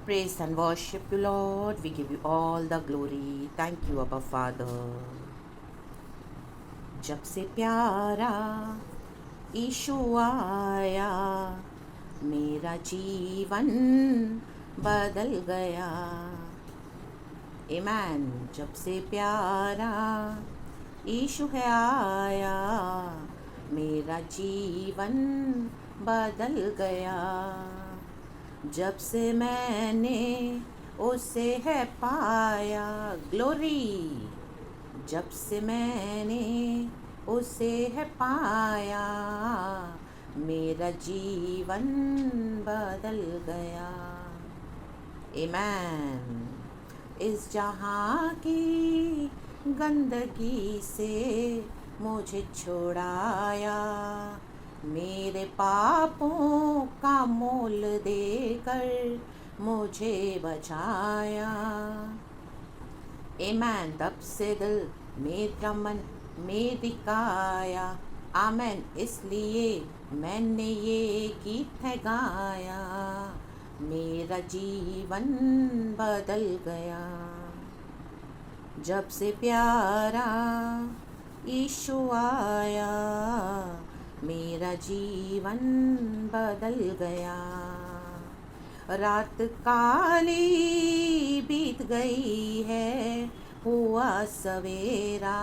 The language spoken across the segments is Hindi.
Praise and worship you, Lord. We give you all the glory. Thank you, Abba Father. जब से प्यारा यीशु आया, मेरा जीवन बदल गया। Amen. जब से प्यारा यीशु है आया, मेरा जीवन बदल गया। जब से मैंने उसे है पाया, ग्लोरी। जब से मैंने उसे है पाया, मेरा जीवन बदल गया। आमेन। इस जहाँ की गंदगी से मुझे छुड़ाया, मेरे पापों का मोल देकर मुझे बचाया। आमेन। तब से दिल मेरा मन मेरी काया, आमेन। इसलिए मैंने ये गीत है गाया, मेरा जीवन बदल गया। जब से प्यारा यीशु आया, मेरा जीवन बदल गया। रात काली बीत गई है, हुआ सवेरा,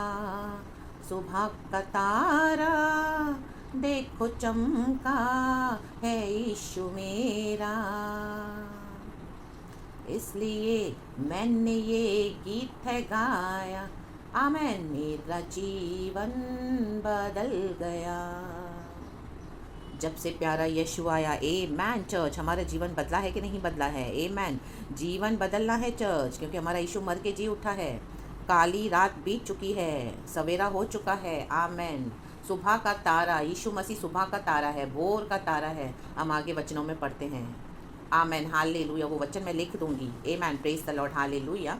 सुबह का तारा देखो चमका है यीशु मेरा। इसलिए मैंने ये गीत है गाया, आमेन। मेरा जीवन बदल गया। जब से प्यारा यीशु आया। आमेन चर्च। हमारा जीवन बदला है कि नहीं बदला है? आमेन। जीवन बदलना है चर्च, क्योंकि हमारा यीशु मर के जी उठा है। काली रात बीत चुकी है, सवेरा हो चुका है। आमेन। सुबह का तारा, यीशु मसीह सुबह का तारा है, भोर का तारा है। हम आगे वचनों में पढ़ते हैं। आमेन। हालेलुया। वो वचन मैं लिख दूंगी। Amen. Praise the Lord. Hallelujah.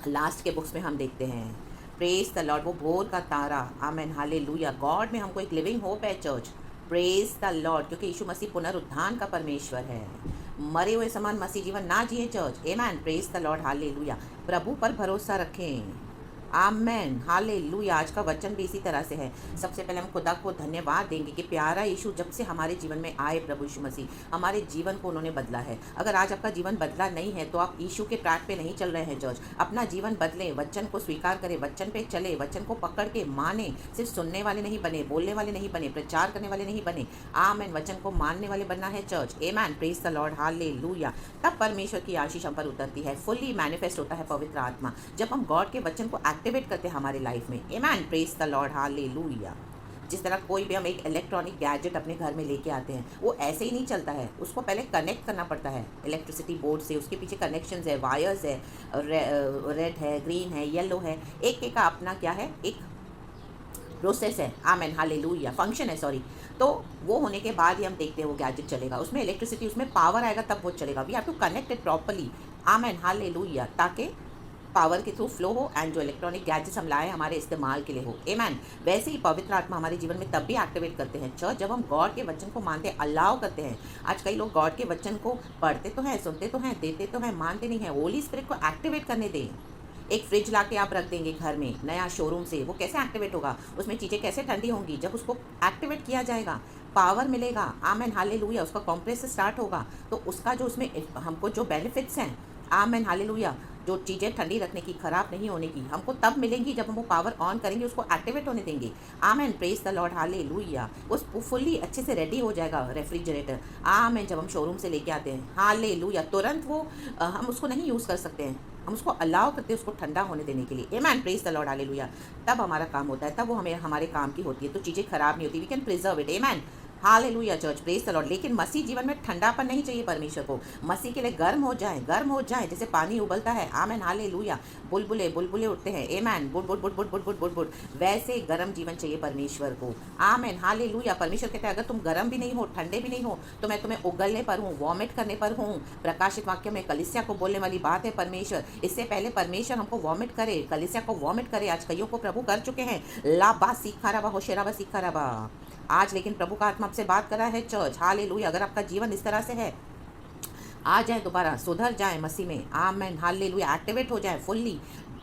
Last के बुक्स में हम देखते हैं। Praise the Lord. वो भोर का तारा। आमेन। हालेलुया। गॉड में हमको एक लिविंग होप है चर्च। Praise the Lord. क्योंकि यीशु मसीह पुनरुत्थान का परमेश्वर है। मरे हुए समान मसीह जीवन ना जिए church. Amen. Praise the Lord. Hallelujah. प्रभु पर भरोसा रखें। आमेन। हालेलुया। आज का वचन भी इसी तरह से है। सबसे पहले हम खुदा को धन्यवाद देंगे कि प्यारा यीशु जब से हमारे जीवन में आए, प्रभु यीशु मसीह हमारे जीवन को उन्होंने बदला है। अगर आज आपका जीवन बदला नहीं है तो आप यीशु के ट्रैक पे नहीं चल रहे हैं चर्च। अपना जीवन बदलें, वचन को स्वीकार करें, वचन पे चले, वचन को पकड़ के माने। सिर्फ सुनने वाले नहीं बने, बोलने वाले नहीं बने, प्रचार करने वाले नहीं बने। आमेन। वचन को मानने वाले बनना है church. Amen. Praise the Lord. Hallelujah. तब परमेश्वर की आशीष हम पर उतरती है, फुल्ली मैनिफेस्ट होता है पवित्र आत्मा, जब हम गॉड के वचन को एक्टिवेट करते हैं हमारे लाइफ में। Amen. Praise the Lord. Hallelujah. जिस तरह कोई भी हम एक इलेक्ट्रॉनिक गैजेट अपने घर में लेके आते हैं, वो ऐसे ही नहीं चलता है, उसको पहले कनेक्ट करना पड़ता है इलेक्ट्रिसिटी बोर्ड से। उसके पीछे कनेक्शंस है, वायर्स है, रेड है, ग्रीन है, येलो है। एक एक का अपना क्या है, एक प्रोसेस है। आमेन। हालेलुया। फंक्शन है, सॉरी। तो वो होने के बाद ही हम देखते हैं वो गैजेट चलेगा, उसमें इलेक्ट्रिसिटी, उसमें पावर आएगा, तब वो चलेगा। We have to connect it properly. Amen. Hallelujah. ताकि पावर के थ्रू फ्लो हो एंड जो इलेक्ट्रॉनिक गैजेट्स हम लाए हमारे इस्तेमाल के लिए हो। आमेन। वैसे ही पवित्र आत्मा हमारे जीवन में तब भी एक्टिवेट करते हैं चर्च, जब हम गॉड के वचन को मानते हैं, अलाउ करते हैं। आज कई लोग गॉड के वचन को पढ़ते तो हैं, सुनते तो हैं, देते तो हैं, मानते नहीं हैं। होली स्पिरिट को एक्टिवेट करने दें। एक फ्रिज ला के आप रख देंगे घर में नया शोरूम से, वो कैसे एक्टिवेट होगा? उसमें चीज़ें कैसे ठंडी होंगी? जब उसको एक्टिवेट किया जाएगा, पावर मिलेगा। आमेन। हालेलुया। उसका कंप्रेसर स्टार्ट होगा, तो उसका जो उसमें हमको जो बेनिफिट्स हैं, आमेन। हालेलुया, जो चीज़ें ठंडी रखने की, ख़राब नहीं होने की, हमको तब मिलेंगी जब हम वो पावर ऑन करेंगे, उसको एक्टिवेट होने देंगे। Amen. Praise the Lord. Hallelujah. उस फुल्ली अच्छे से रेडी हो जाएगा रेफ्रिजरेटर। आमेन। जब हम शोरूम से लेके आते हैं, हालेलुया, तुरंत वो हम उसको नहीं यूज़ कर सकते हैं, हम उसको अलाउ करते हैं उसको ठंडा होने देने के लिए। Amen. Praise the Lord. Hallelujah. तब हमारा काम होता है, तब वो हमें हमारे काम की होती है, तो चीज़ें खराब नहीं होती। We can preserve it. Amen. Hallelujah church. Praise the Lord. लेकिन मसीह जीवन में ठंडापन नहीं चाहिए परमेश्वर को। मसीह के लिए गर्म हो जाए, गर्म हो जाए, जैसे पानी उबलता है। आमेन। हालेलुया। बुलबुले बुलबुले उठते हैं। आमेन। बुड बुड बुड बुड बुड बुड बुड बुड, वैसे गर्म जीवन चाहिए परमेश्वर को। आमेन। हालेलुया। परमेश्वर कहते हैं अगर तुम गर्म भी नहीं हो, ठंडे भी नहीं हो, तो मैं तुम्हें उगलने पर हूँ, वॉमिट करने पर हूँ। प्रकाशित वाक्य में कलीसिया को बोलने वाली बात है परमेश्वर। इससे पहले परमेश्वर हमको वॉमिट करे, कलीसिया को वॉमिट करे। आज कईयों को प्रभु कर चुके हैं। लाबा सीखा रबा होशेराबा सीखा रबा। आज लेकिन प्रभु का आत्मा आपसे बात कर रहा है चर्च। हालेलुया। अगर आपका जीवन इस तरह से है, आ जाए दोबारा, सुधर जाए मसीह में। आमेन, हालेलुया, एक्टिवेट हो जाए फुल्ली।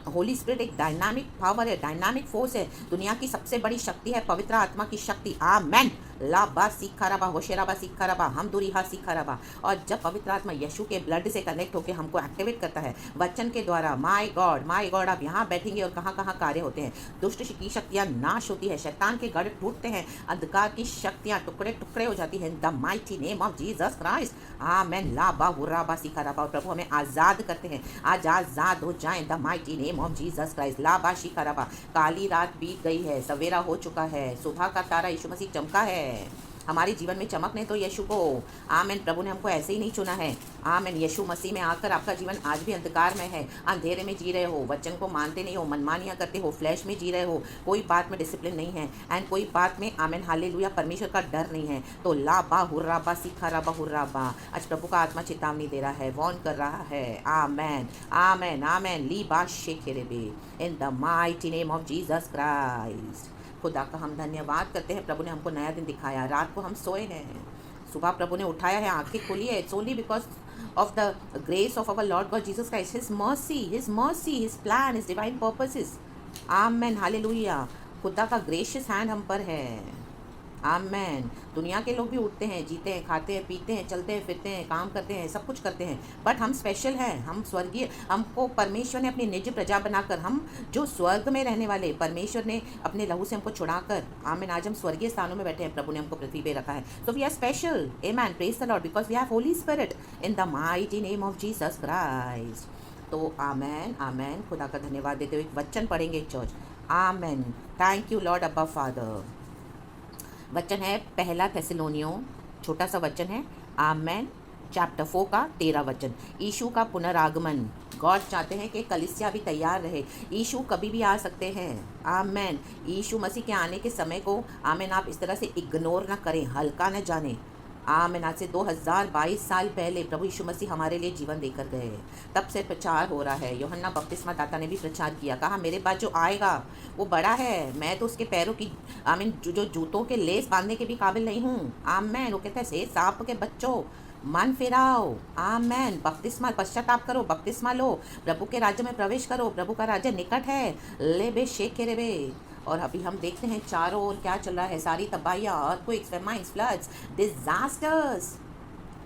होली स्पिरिट एक डायनामिक पावर है, डायनामिक फोर्स है, दुनिया की सबसे बड़ी शक्ति है पवित्र आत्मा की शक्ति। आमेन। लाबा सीखा रबा होशेराबा सीखा रबा हम दुरीहा सीखा रबा। और जब पवित्र आत्मा यीशु के ब्लड से कनेक्ट होकर हमको एक्टिवेट करता है वचन के द्वारा, माय गॉड, आप यहाँ बैठेंगे और कहाँ कहाँ कार्य होते हैं। दुष्ट की शक्तियाँ नाश होती है, शैतान के गढ़ टूटते हैं, अंधकार की शक्तियाँ टुकड़े टुकड़े हो जाती हैं। The mighty name of Jesus Christ. Amen. लाबा हुर्राबा सीखा रबा। प्रभु हमें आज़ाद करते हैं, आज आज़ाद हो जाएं the mighty name of Jesus Christ. लाबा शिखा रबा। काली रात बीत गई है, सवेरा हो चुका है, सुबह का तारा यीशु मसीह चमका है। हमारे जीवन में चमकने तो यीशु को। आमेन। प्रभु ने हमको ऐसे ही नहीं चुना है। आमेन। यीशु मसीह में आकर आपका जीवन आज भी अंधकार में है, अंधेरे में जी रहे हो, वचन को मानते नहीं हो, मनमानियाँ करते हो, फ्लैश में जी रहे हो, कोई बात में डिसिप्लिन नहीं है एंड कोई बात में आमेन हालेलुया परमेश्वर का डर नहीं है, तो लाबा हुर्राबा सीखा रबा हुर्राबा। आज प्रभु का आत्मा चेतावनी दे रहा है, वॉर्न कर रहा है। आमेन आमेन आमेन। ली बा शेखेरेबे in the mighty name of Jesus Christ. खुदा का हम धन्यवाद करते हैं, प्रभु ने हमको नया दिन दिखाया। रात को हम सोए हैं, सुबह प्रभु ने उठाया है, आंखें खोली है। It's only because of the grace of our Lord God Jesus Christ, his mercy, his plan, his divine purposes. Amen hallelujah. खुदा का ग्रेशियस हैंड हम पर है। आमेन। दुनिया के लोग भी उठते हैं, जीते हैं, खाते हैं, पीते हैं, चलते हैं, फिरते हैं, काम करते हैं, सब कुछ करते हैं, बट हम स्पेशल हैं, हम स्वर्गीय। हमको परमेश्वर ने अपनी निज प्रजा बनाकर, हम जो स्वर्ग में रहने वाले, परमेश्वर ने अपने लहू से हमको छुड़ाकर, आमेन, आज हम स्वर्गीय स्थानों में बैठे हैं। प्रभु ने हमको पृथ्वी पे रखा है, so we are special. Amen, praise the Lord, because we have Holy Spirit in the mighty name of Jesus Christ. तो आमेन आमेन। खुदा का धन्यवाद देते हुए एक वचन पढ़ेंगे church. Amen. Thank you Lord अब्बा फादर। वचन है पहला थेसलोनियों, छोटा सा वचन है। आमेन। चैप्टर 4 का 13 वचन। यीशु का पुनरागमन। गॉड चाहते हैं कि कलीसिया भी तैयार रहे। यीशु कभी भी आ सकते हैं। आमेन। यीशु मसीह के आने के समय को आमेन आप इस तरह से इग्नोर ना करें, हल्का न जाने। आमेन। आज से 2022 साल पहले प्रभु यीशु मसीह हमारे लिए जीवन देकर गए, तब से प्रचार हो रहा है। यूहन्ना बपतिस्मा दाता ने भी प्रचार किया, कहा मेरे बाद जो आएगा वो बड़ा है, मैं तो उसके पैरों की आमीन जो जूतों के लेस बांधने के भी काबिल नहीं हूँ। आमेन। वो कहते हैं से सांप के बच्चों मन फिराओ। आमेन। बपतिस्मा, पश्चाताप करो, बपतिस्मा लो, प्रभु के राज्य में प्रवेश करो, प्रभु का राज्य निकट है। ले बे शेख के रे बे। और अभी हम देखते हैं चारों ओर क्या चल रहा है, सारी तबाहियाँ, अर्थक्वेक्स, फेमाइन्स, फ्लड्स, डिजास्टर्स।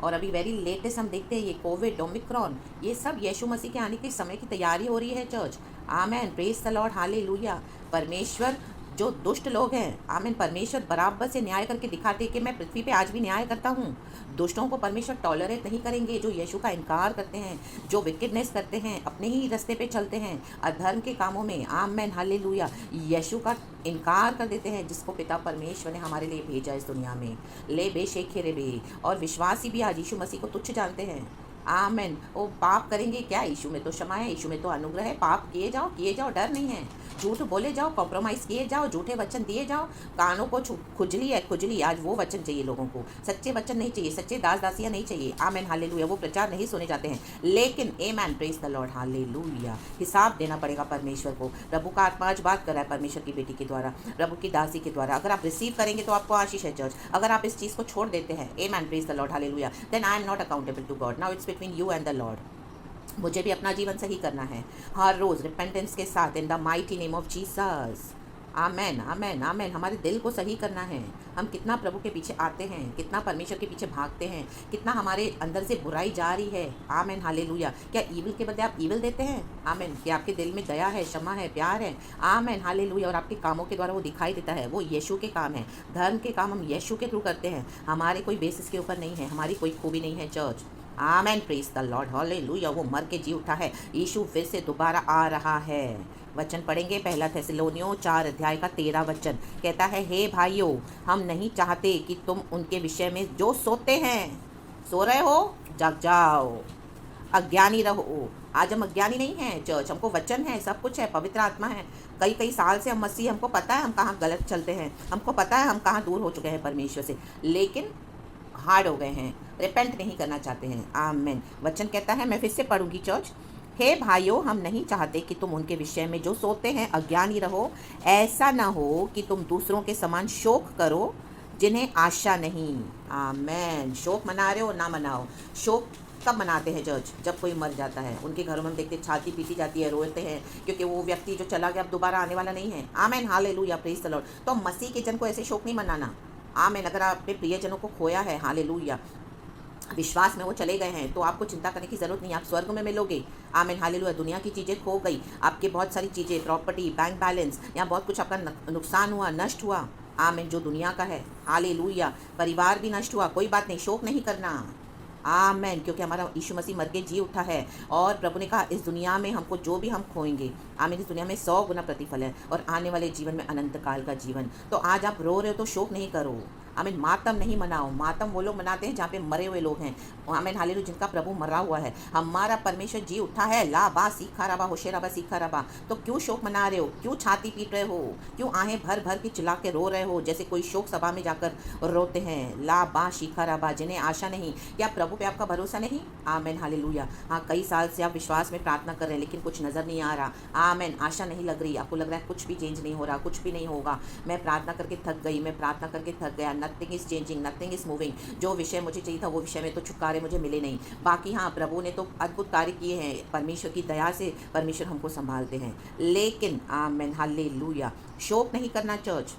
और अभी वेरी लेटेस्ट हम देखते हैं ये कोविड, ओमिक्रॉन, ये सब यीशु मसीह के आने के समय की तैयारी हो रही है church. Amen. Praise the Lord, hallelujah. परमेश्वर जो दुष्ट लोग हैं, आमीन, परमेश्वर बराबर से न्याय करके दिखाते कि मैं पृथ्वी पे आज भी न्याय करता हूँ। दुष्टों को परमेश्वर टॉलरेट नहीं करेंगे, जो यीशु का इनकार करते हैं, जो विकेडनेस करते हैं, अपने ही रास्ते पे चलते हैं, अधर्म के कामों में, आमेन हालेलुया, यीशु का इनकार कर देते हैं, जिसको पिता परमेश्वर ने हमारे लिए भेजा इस दुनिया में। ले बे शेखे रे बे। और विश्वासी भी आज यीशु मसीह को तुच्छ जानते हैं। आमेन। वो पाप करेंगे क्या, यीशु में तो क्षमा है, यीशु में तो अनुग्रह है। पाप किए जाओ, डर नहीं है। झूठ बोले जाओ, कॉम्प्रोमाइज़ किए जाओ, झूठे वचन दिए जाओ। कानों को खुजली है, खुजली। आज वो वचन चाहिए लोगों को, सच्चे वचन नहीं चाहिए, सच्चे दास दासियाँ नहीं चाहिए। आमेन हालेलुया। वो प्रचार नहीं सुने जाते हैं, लेकिन आमेन, प्रेज द लॉर्ड, हालेलुया। हिसाब देना पड़ेगा परमेश्वर को। प्रभु का आत्मा आज बात कर रहा है परमेश्वर की बेटी के द्वारा, प्रभु की दासी के द्वारा। अगर आप रिसीव करेंगे तो आपको आशीष है चर्च। अगर आप इस चीज़ को छोड़ देते हैं, amen, praise the Lord, hallelujah, then I am not accountable to God. Now it's between you and the Lord. मुझे भी अपना जीवन सही करना है हर रोज़ रिपेंटेंस के साथ, in the mighty name of Jesus. Amen amen amen. हमारे दिल को सही करना है। हम कितना प्रभु के पीछे आते हैं, कितना परमेश्वर के पीछे भागते हैं, कितना हमारे अंदर से बुराई जा रही है। Amen hallelujah. क्या ईविल के बदले आप ईविल देते हैं? आमेन। क्या आपके दिल में दया है, क्षमा है, प्यार है? Amen hallelujah. और आपके कामों के द्वारा वो दिखाई देता है। वो यीशु के काम है, धर्म के काम हम यीशु के थ्रू करते हैं। हमारे कोई बेसिस के ऊपर नहीं है, हमारी कोई खूबी नहीं है church. Amen, praise the Lord, hallelujah. वो मर के जी उठा है, यीशु फिर से दोबारा आ रहा है। वचन पढ़ेंगे पहला थेसलोनियों 4 अध्याय का 13 वचन। कहता है, हे भाइयों, हम नहीं चाहते कि तुम उनके विषय में जो सोते हैं, सो रहे हो, जाग जाओ, अज्ञानी रहो। आज हम अज्ञानी नहीं हैं चर्च, हमको वचन है, सब कुछ है, पवित्र आत्मा है। कई साल से हम मसीह, हमको पता है हम कहाँ गलत चलते हैं, हमको पता है हम कहाँ दूर हो चुके हैं परमेश्वर से, लेकिन हार्ड हो गए हैं, रिपेंट नहीं करना चाहते हैं। आमेन। वचन कहता है, मैं फिर से पढ़ूंगी चर्च। हे भाइयों, हम नहीं चाहते कि तुम उनके विषय में जो सोते हैं अज्ञानी रहो। ऐसा ना हो कि तुम दूसरों के समान शोक करो जिन्हें आशा नहीं। आमेन। शोक मना रहे हो ना मनाओ, शोक कब मनाते हैं चर्च? जब कोई मर जाता है। उनके घरों में हम देखते छाती पीटी जाती है, रोते हैं, क्योंकि वो व्यक्ति जो चला गया अब दोबारा आने वाला नहीं है। आमेन, हालेलुया, प्रेज द लॉर्ड। तो मसीह के जन को ऐसे शोक नहीं मनाना। आमेन। अगर आपने प्रियजनों को खोया है, हालेलुया, विश्वास में वो चले गए हैं, तो आपको चिंता करने की ज़रूरत नहीं, आप स्वर्ग में मिलोगे। आमीन, हालेलुया। दुनिया की चीज़ें खो गई, आपके बहुत सारी चीज़ें, प्रॉपर्टी, बैंक बैलेंस, या बहुत कुछ आपका नुकसान हुआ, नष्ट हुआ। आमीन, जो दुनिया का है, हालेलुया। परिवार भी नष्ट हुआ, कोई बात नहीं, शोक नहीं करना। आमीन, क्योंकि हमारा यीशु मसीह मर के जी उठा है, और प्रभु ने कहा इस दुनिया में हमको जो भी हम खोएंगे, आमीन, इस दुनिया में 100 गुना प्रतिफल है, और आने वाले जीवन में अनंत काल का जीवन। तो आज आप रो रहे हो तो शोक नहीं करो। आमीन, मातम नहीं मनाओ। मातम वो लोग मनाते हैं जहाँ पे मरे हुए लोग हैं। आमीन, हालेलुया, जिनका प्रभु मरा हुआ है। हमारा परमेश्वर जी उठा है। ला बा सीखा रबा होशे रबा सीखा रबा। तो क्यों शोक मना रहे हो? क्यों छाती पीट रहे हो? क्यों आहें भर भर के चिल्ला के रो रहे हो, जैसे कोई शोक सभा में जाकर रोते हैं? ला बा सीखा रबा, जिन्हें आशा नहीं। क्या प्रभु पे आपका भरोसा नहीं? आमीन, हालेलुया। हाँ, कई साल से आप विश्वास में प्रार्थना कर रहे हैं, लेकिन कुछ नज़र नहीं आ रहा। आमीन, आशा नहीं लग रही, आपको लग रहा है कुछ भी चेंज नहीं हो रहा, कुछ भी नहीं होगा। मैं प्रार्थना करके थक गई, मैं प्रार्थना करके थक गया। Nothing is changing, nothing is moving. जो विषय मुझे चाहिए था वो विषय में तो छुटकारे मुझे मिले नहीं। बाकी हाँ, प्रभु ने तो अद्भुत कार्य किए हैं। परमेश्वर की दया से परमेश्वर हमको संभालते हैं। लेकिन आमीन, हालेलुया, शोक नहीं करना चर्च।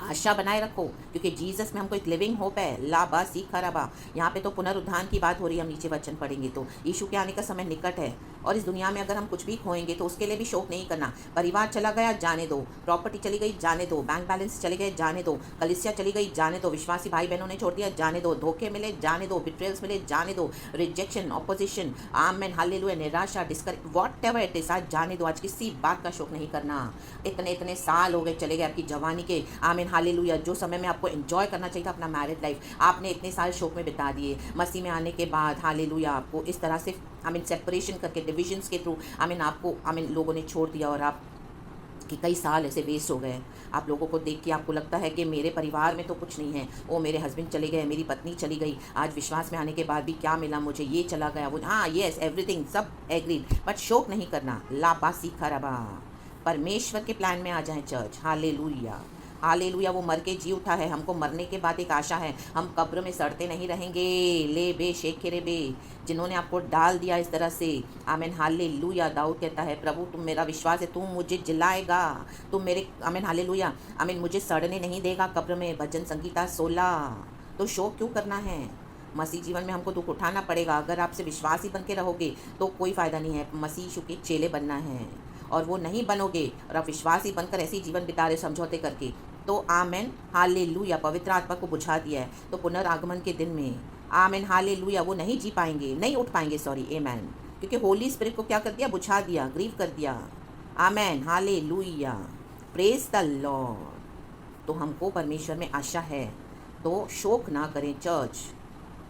आशा बनाए रखो, क्योंकि जीसस में हमको एक लिविंग होप है। ला बा सीखा रबा। यहाँ पे तो पुनरुत्थान की बात हो रही है। हम नीचे वचन पढ़ेंगे तो यीशु के आने का समय निकट है, और इस दुनिया में अगर हम कुछ भी खोएंगे तो उसके लिए भी शोक नहीं करना। परिवार चला गया, जाने दो। प्रॉपर्टी चली गई, जाने दो। बैंक बैलेंस चले गए, जाने दो। कलीसिया चली गई, जाने दो। विश्वासी भाई बहनों ने छोड़ दिया, जाने दो। धोखे मिले, जाने दो। बिट्रेल्स मिले, जाने दो। रिजेक्शन, ऑपोजिशन, आमेन, हालेलुया, निराशा, डिस्करेज, व्हाटएवर इट इज, आज जाने दो। आज किसी बात का शोक नहीं करना। इतने इतने साल हो गए चले गए आपकी जवानी के। आमीन, हालेलुया। जो समय में आपको एंजॉय करना चाहिए था अपना मैरिड लाइफ, आपने इतने साल शोक में बिता दिए। मसीह में आने के बाद हालेलुया आपको इस तरह से आमीन सेपरेशन करके, डिविजन्स के थ्रू आमीन आपको आमीन लोगों ने छोड़ दिया, और आप कि कई साल ऐसे वेस्ट हो गए। आप लोगों को देख के आपको लगता है कि मेरे परिवार में तो कुछ नहीं है, वो मेरे हस्बैंड चले गए, मेरी पत्नी चली गई, आज विश्वास में आने के बाद भी क्या मिला मुझे, ये चला गया, वो, हाँ येस एवरीथिंग सब एग्रीड, बट शोक नहीं करना। लापा सीखा रबा। परमेश्वर के प्लान में आ जाएं चर्च। Hallelujah, hallelujah. वो मर के जी उठा है, हमको मरने के बाद एक आशा है, हम कब्र में सड़ते नहीं रहेंगे। ले बे शेखे रे बे, जिन्होंने आपको डाल दिया इस तरह से। आमीन, हालेलुया। दाऊद कहता है प्रभु तुम मेरा विश्वास है, तुम मुझे जिलाएगा, तुम मेरे, आमीन, हालेलुया, आमीन, मुझे सड़ने नहीं देगा कब्र में। भजन संगीता 16। तो शोक क्यों करना है? मसीह जीवन में हमको दुख उठाना पड़ेगा। अगर आपसे विश्वासी बन के रहोगे तो कोई फ़ायदा नहीं है। मसीह यीशु के चेले बनना है, और वो नहीं बनोगे और आप विश्वासी बनकर ऐसे ही जीवन बिता रहे समझौते करके, तो आमेन, हालेलुया, पवित्र आत्मा को बुझा दिया है, तो पुनर्गमन के दिन में आमेन, हालेलुया, वो नहीं जी पाएंगे, नहीं उठ पाएंगे, सॉरी, आमेन, क्योंकि होली स्पिरिट को क्या कर दिया? बुझा दिया, ग्रीव कर दिया। आमेन, हालेलुया, प्रेज द लॉर्ड। तो हमको परमेश्वर में आशा है, तो शोक ना करें चर्च।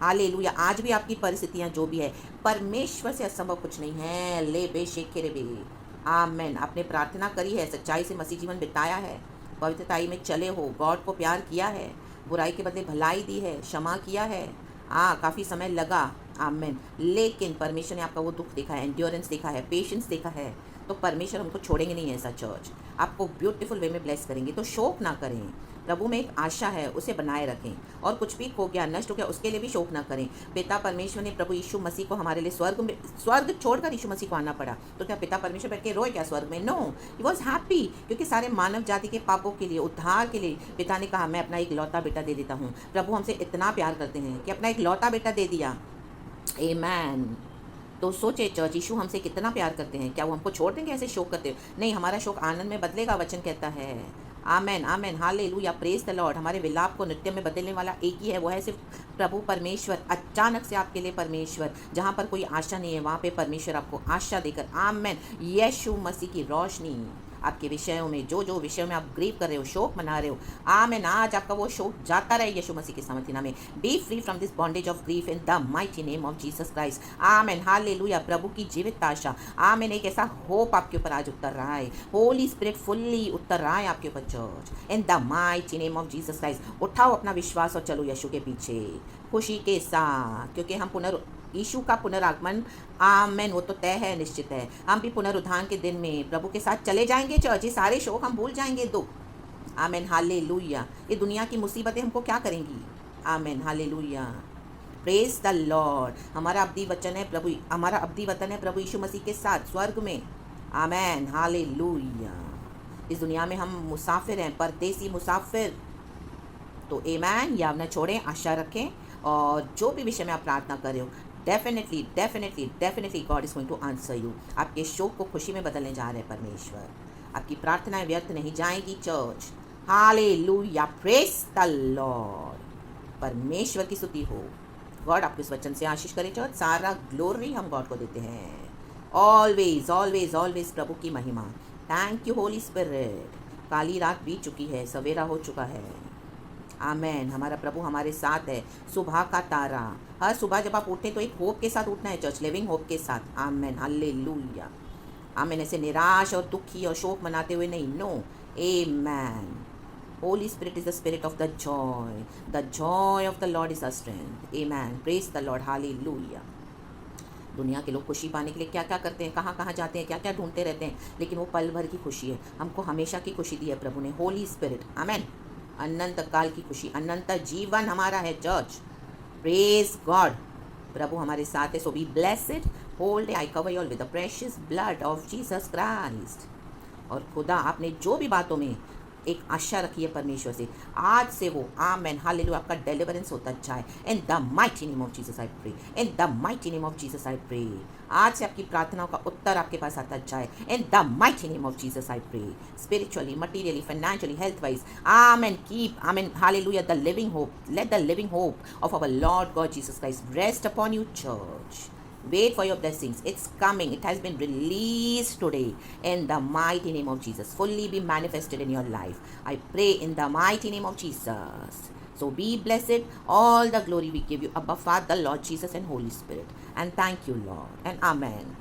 हालेलुया। आज भी आपकी परिस्थितियां जो भी है, परमेश्वर से असंभव कुछ नहीं है। ले बे शेखे रे बे। आमेन। आपने प्रार्थना करी है, सच्चाई से मसीह जीवन बिताया है, पवित्रताई में चले हो, गॉड को प्यार किया है, बुराई के बदले भलाई दी है, क्षमा किया है। काफ़ी समय लगा, आमेन, लेकिन परमेश्वर ने आपका वो दुख देखा है, एंड्योरेंस देखा है, पेशेंस देखा है। तो परमेश्वर हमको छोड़ेंगे नहीं ऐसा चर्च, आपको ब्यूटीफुल वे में ब्लेस करेंगे। तो शोक ना करें, प्रभु में एक आशा है, उसे बनाए रखें। और कुछ भी खो गया, नष्ट हो गया, उसके लिए भी शोक ना करें। पिता परमेश्वर ने प्रभु यीशु मसीह को हमारे लिए स्वर्ग छोड़कर यीशु मसीह को आना पड़ा। तो क्या पिता परमेश्वर बैठ के रोए क्या स्वर्ग में? नो, ही वॉज हैप्पी, क्योंकि सारे मानव जाति के पापों के लिए, उद्धार के लिए पिता ने कहा मैं अपना एक लौता बेटा दे देता हूँ। प्रभु हमसे इतना प्यार करते हैं कि अपना एक लौता बेटा दे दिया। आमेन। तो सोचे चर्च, यीशु हमसे कितना प्यार करते हैं, क्या वो हमको छोड़ देंगे ऐसे शोक करते? नहीं, हमारा शोक आनंद में बदलेगा, वचन कहता है। आमेन, आमेन, हालेलुया, प्रेज द लॉर्ड। हमारे विलाप को नृत्य में बदलने वाला एक ही है, वो है सिर्फ प्रभु परमेश्वर। अचानक से आपके लिए परमेश्वर, जहाँ पर कोई आशा नहीं है वहाँ पे परमेश्वर आपको आशा देकर, आमेन, यीशु मसीह की रोशनी आपके विषयों में, जो जो विषयों में आप ग्रीव कर रहे हो, शोक मना रहे हो, आमेन, आज आपका वो शोक जाता रहे यीशु मसीह के सामर्थ्य नाम में। Be free from this bondage of grief in the mighty name of Jesus Christ. Amen, hallelujah. प्रभु की जीवित आशा, आमेन, एक ऐसा होप आपके ऊपर आज उतर रहा है, होली स्पिरिट फुल्ली उतर रहा है आपके ऊपर church, in the mighty name of Jesus Christ. उठाओ अपना विश्वास और चलो यीशु के पीछे खुशी के साथ, क्योंकि हम यीशु का पुनरागमन, आमेन, वो तो तय है, निश्चित है। हम भी पुनरुत्थान के दिन में प्रभु के साथ चले जाएंगे चर्च। ये सारे शोक हम भूल जाएंगे, दुख, आमेन, हालेलुया। ये दुनिया की मुसीबतें हमको क्या करेंगी? आमेन, हालेलुया। Praise the Lord. हमारा अब्दी वचन है प्रभु, हमारा अब्दी वतन है प्रभु यीशु मसीह के साथ स्वर्ग में। आमेन, हालेलुया। इस दुनिया में हम मुसाफिर हैं, परदेसी मुसाफिर। तो आमेन, याव न छोड़ें, आशा रखें, और जो भी विषय में आप प्रार्थना कर रहे हो, definitely definitely definitely God is going to answer you. आपके शोक को खुशी में बदलने जा रहे हैं परमेश्वर। आपकी प्रार्थनाएं व्यर्थ नहीं जाएंगी church. Hallelujah, praise the Lord. परमेश्वर की स्तुति हो। गॉड आपको इस वचन से आशीष करे चर्च। सारा ग्लोरी हम गॉड को देते हैं। ऑलवेज ऑलवेज ऑलवेज प्रभु की महिमा। Thank you Holy Spirit. काली रात बीत चुकी है, सवेरा हो चुका है। आमेन। हमारा प्रभु हमारे साथ है, सुबह का तारा। हर सुबह जब आप उठें तो एक होप के साथ उठना है चर्च, लिविंग होप के साथ। Amen, hallelujah. आमेन। ऐसे निराश और दुखी और शोक मनाते हुए नहीं, no. Amen. Holy Spirit is the spirit of the joy. The joy of the Lord is our strength. Amen. Praise the Lord. Hallelujah. दुनिया के लोग खुशी पाने के लिए क्या क्या करते हैं, कहाँ कहाँ जाते हैं, क्या क्या ढूंढते रहते हैं, लेकिन वो पल भर की खुशी है। हमको हमेशा की खुशी दी है प्रभु ने, होली स्पिरिट। आमेन। अनंत काल की खुशी, अनंत जीवन हमारा है चर्च। Praise God. प्रभु हमारे साथ है। So be blessed. Whole day I cover you all with the precious blood of Jesus Christ. और खुदा आपने जो भी बातों में एक आशा रखी है परमेश्वर से, आज से वो आमेन हालेलुया आपका डिलीवरेंस होता जाए। In the mighty name of Jesus I pray. In the mighty name of Jesus I pray. आज से आपकी प्रार्थनाओं का उत्तर आपके पास आता जाए। In the mighty name of Jesus I pray. Spiritually, materially, financially, health wise. Amen. Keep amen hallelujah the living hope. Let the living hope of our Lord God Jesus Christ rest upon you church. Wait for your blessings. It's coming. It has been released today in the mighty name of Jesus. Fully be manifested in your life. I pray in the mighty name of Jesus. So be blessed. All the glory we give you, Abba Father, Lord Jesus, and Holy Spirit. And thank you, Lord. And Amen.